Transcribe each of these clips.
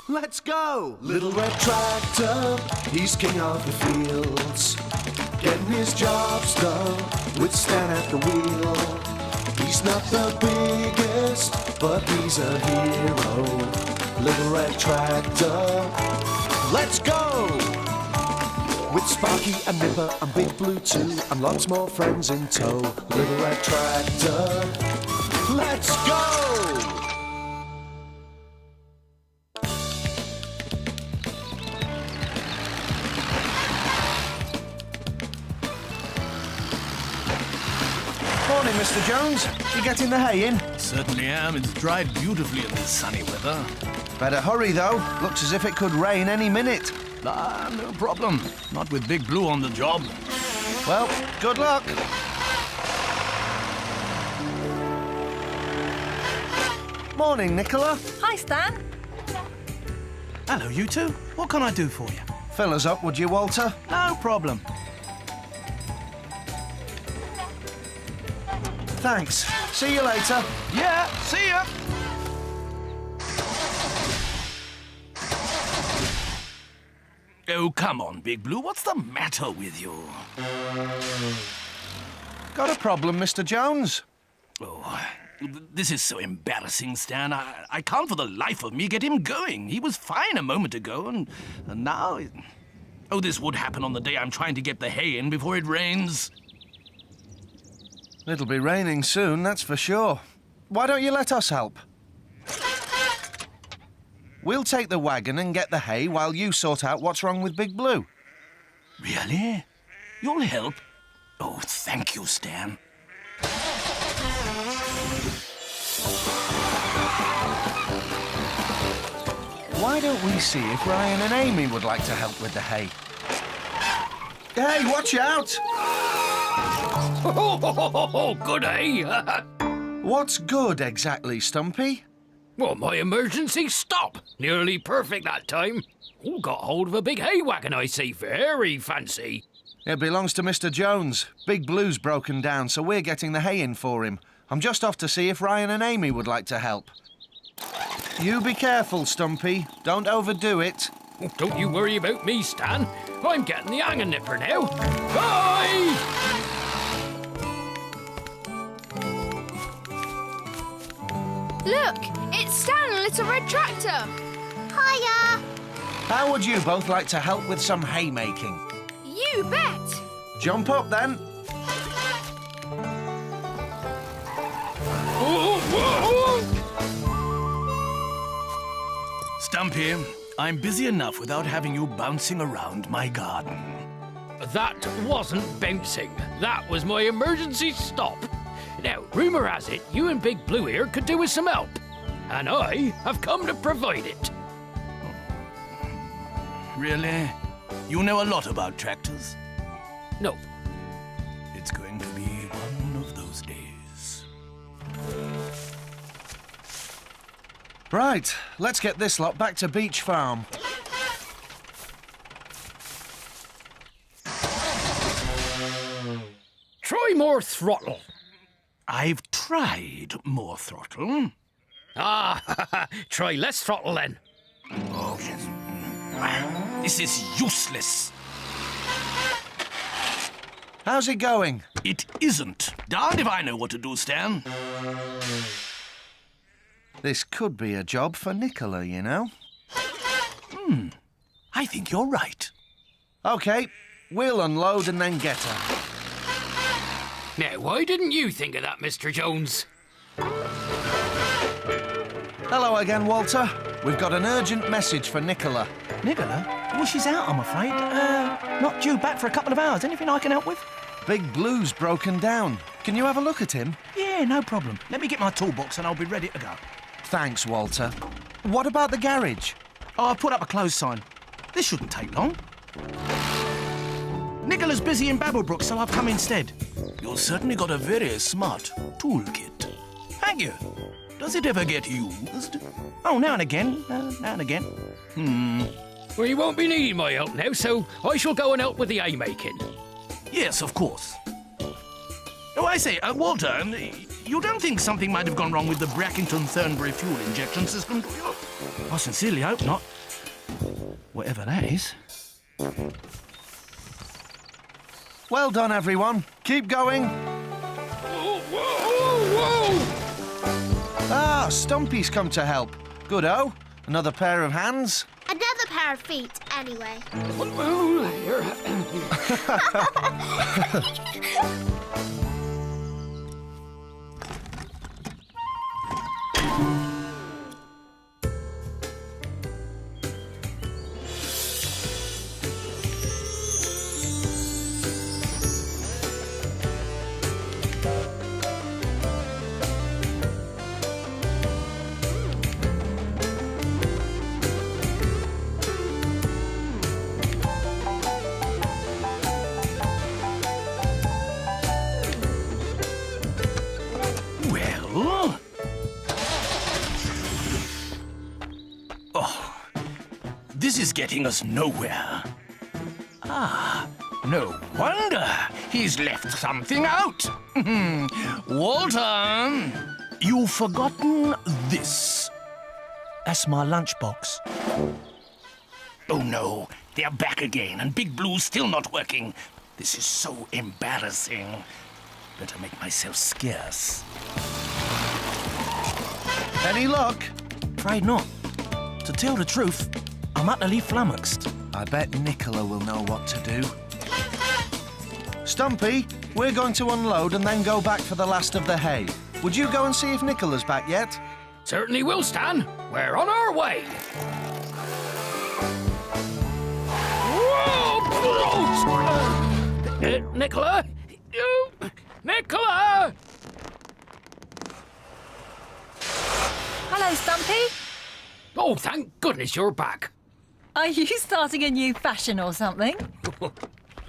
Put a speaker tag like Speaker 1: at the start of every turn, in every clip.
Speaker 1: Let's go!
Speaker 2: Little red tractor, he's king of the fields, getting his jobs done with Stan at the wheel. He's not the biggest, but he's a hero. Little red tractor, let's go! With Sparky and Nipper and Big Blue too, and lots more friends in tow. Little red tractor, let's go!
Speaker 1: Morning, Mr. Jones. You getting the hay in?
Speaker 3: Certainly am. It's dried beautifully in this sunny weather.
Speaker 1: Better hurry, though. Looks as if it could rain any minute.
Speaker 3: No problem. Not with Big Blue on the job.
Speaker 1: Well, good luck. Morning, Nicola.
Speaker 4: Hi, Stan.
Speaker 3: Hello, you two. What can I do for you?
Speaker 1: Fill us up, would you, Walter?
Speaker 3: No problem.
Speaker 1: Thanks. See you later.
Speaker 3: Yeah, see ya. Oh, come on, Big Blue. What's the matter with you?
Speaker 1: Got a problem, Mr. Jones?
Speaker 3: Oh, this is so embarrassing, Stan. I can't for the life of me get him going. He was fine a moment ago, and now... Oh, this would happen on the day I'm trying to get the hay in before it rains.
Speaker 1: It'll be raining soon, that's for sure. Why don't you let us help? We'll take the wagon and get the hay while you sort out what's wrong with Big Blue.
Speaker 3: Really? You'll help? Oh, thank you, Stan.
Speaker 1: Why don't we see if Ryan and Amy would like to help with the hay? Hey, watch out!
Speaker 5: Oh, good, eh?
Speaker 1: What's good exactly, Stumpy?
Speaker 5: Well, my emergency stop. Nearly perfect that time. Oh, got hold of a big hay wagon, I see. Very fancy.
Speaker 1: It belongs to Mr. Jones. Big Blue's broken down, so we're getting the hay in for him. I'm just off to see if Ryan and Amy would like to help. You be careful, Stumpy. Don't overdo it.
Speaker 5: Oh, don't you worry about me, Stan. I'm getting the hang of Nipper now. Bye!
Speaker 6: Look, it's Stan and Little Red Tractor. Hiya.
Speaker 1: How would you both like to help with some haymaking?
Speaker 6: You bet.
Speaker 1: Jump up, then.
Speaker 3: Stumpy, I'm busy enough without having you bouncing around my garden.
Speaker 5: That wasn't bouncing. That was my emergency stop. Now, rumour has it, you and Big Blue here could do with some help. And I have come to provide it.
Speaker 3: Really? You know a lot about tractors?
Speaker 5: No.
Speaker 3: It's going to be one of those days.
Speaker 1: Right, let's get this lot back to Beach Farm.
Speaker 5: Try more throttle.
Speaker 3: I've tried more throttle.
Speaker 5: Ah, try less throttle then.
Speaker 3: Oh, yes. This is useless.
Speaker 1: How's it going?
Speaker 3: It isn't. Darned if I know what to do, Stan.
Speaker 1: This could be a job for Nicola, you know.
Speaker 3: I think you're right.
Speaker 1: OK, we'll unload and then get her.
Speaker 5: Now, why didn't you think of that, Mr. Jones?
Speaker 1: Hello again, Walter. We've got an urgent message for Nicola.
Speaker 7: Nicola? Well, she's out, I'm afraid. Not due back for a couple of hours. Anything I can help with?
Speaker 1: Big Blue's broken down. Can you have a look at him?
Speaker 7: Yeah, no problem. Let me get my toolbox and I'll be ready to go.
Speaker 1: Thanks, Walter. What about the garage?
Speaker 7: Oh, I put up a closed sign. This shouldn't take long. Nicola's busy in Babblebrook, so I've come instead.
Speaker 3: You've certainly got a very smart toolkit.
Speaker 7: Thank you.
Speaker 3: Does it ever get used?
Speaker 7: Oh, now and again. Now and again.
Speaker 5: Well, you won't be needing my help now, so I shall go and help with the hay making.
Speaker 3: Yes, of course. Oh, I say, Walter, You don't think something might have gone wrong with the Brackington-Thornbury fuel injection system, do you? I sincerely hope not. Whatever that is.
Speaker 1: Well done, everyone. Keep going. Ah, Stumpy's come to help. Good-o. Another pair of hands.
Speaker 6: Another pair of feet, anyway.
Speaker 3: Well... Oh, this is getting us nowhere. Ah, no wonder he's left something out. Walter, you've forgotten this.
Speaker 7: That's my lunchbox.
Speaker 3: Oh no, they're back again and Big Blue's still not working. This is so embarrassing. Better make myself scarce.
Speaker 1: Any luck?
Speaker 7: Afraid not. To tell the truth, I'm utterly flummoxed.
Speaker 1: I bet Nicola will know what to do. Stumpy, we're going to unload and then go back for the last of the hay. Would you go and see if Nicola's back yet?
Speaker 5: Certainly will, Stan. We're on our way. Whoa! Nicola? Nicola!
Speaker 4: Hello, Stumpy.
Speaker 5: Oh, thank goodness you're back.
Speaker 4: Are you starting a new fashion or something?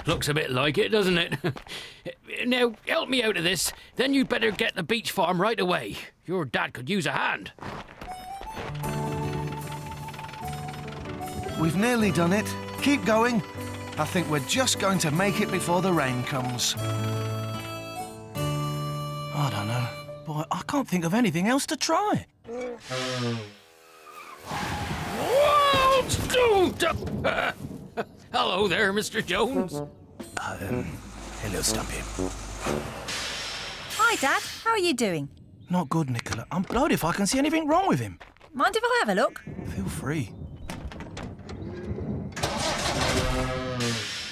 Speaker 5: Looks a bit like it, doesn't it? Now, help me out of this. Then you'd better get the beach farm right away. Your dad could use a hand.
Speaker 1: We've nearly done it. Keep going. I think we're just going to make it before the rain comes.
Speaker 7: I don't know. Boy, I can't think of anything else to try.
Speaker 5: Hello there, Mr. Jones.
Speaker 7: Hello, Stumpy.
Speaker 4: Hi, Dad. How are you doing?
Speaker 7: Not good, Nicola. I'm blowed if I can see anything wrong with him.
Speaker 4: Mind if I have a look?
Speaker 7: Feel free.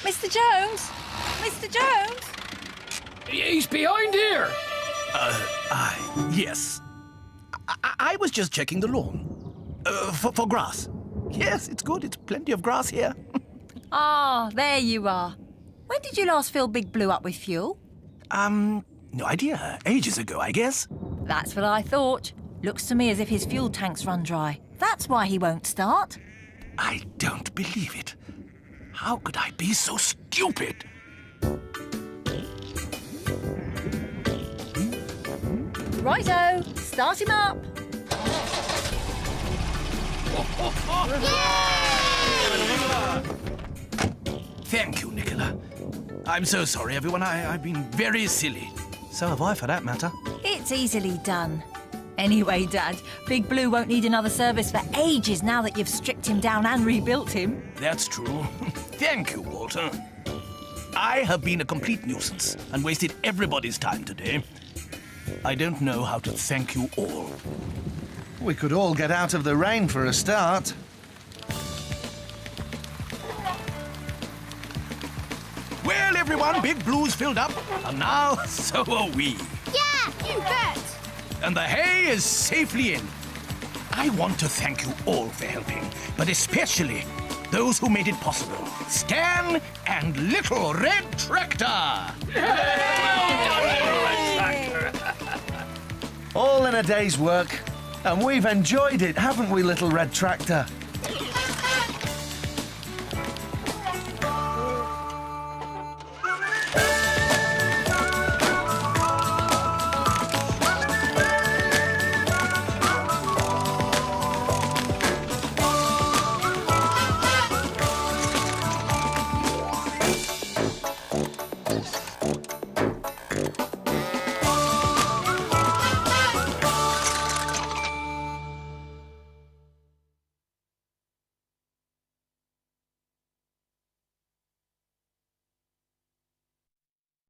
Speaker 4: Mr. Jones? Mr. Jones?
Speaker 5: He's behind here.
Speaker 7: Yes. I was just checking the lawn. For grass. Yes, it's good. It's plenty of grass here.
Speaker 4: Ah, there you are. When did you last fill Big Blue up with fuel?
Speaker 7: No idea. Ages ago, I guess.
Speaker 4: That's what I thought. Looks to me as if his fuel tank's run dry. That's why he won't start.
Speaker 3: I don't believe it. How could I be so stupid?
Speaker 4: Righto, start him up.
Speaker 3: Thank you, Nicola. I'm so sorry, everyone. I've been very silly.
Speaker 7: So have I, for that matter.
Speaker 4: It's easily done. Anyway, Dad, Big Blue won't need another service for ages now that you've stripped him down and rebuilt him.
Speaker 3: That's true. Thank you, Walter. I have been a complete nuisance and wasted everybody's time today. I don't know how to thank you all.
Speaker 1: We could all get out of the rain for a start.
Speaker 3: Well, everyone, Big Blue's filled up, and now so are we.
Speaker 6: Yeah, you bet.
Speaker 3: And the hay is safely in. I want to thank you all for helping, but especially those who made it possible. Stan and Little Red Tractor!
Speaker 1: All in a day's work. And we've enjoyed it, haven't we, Little Red Tractor?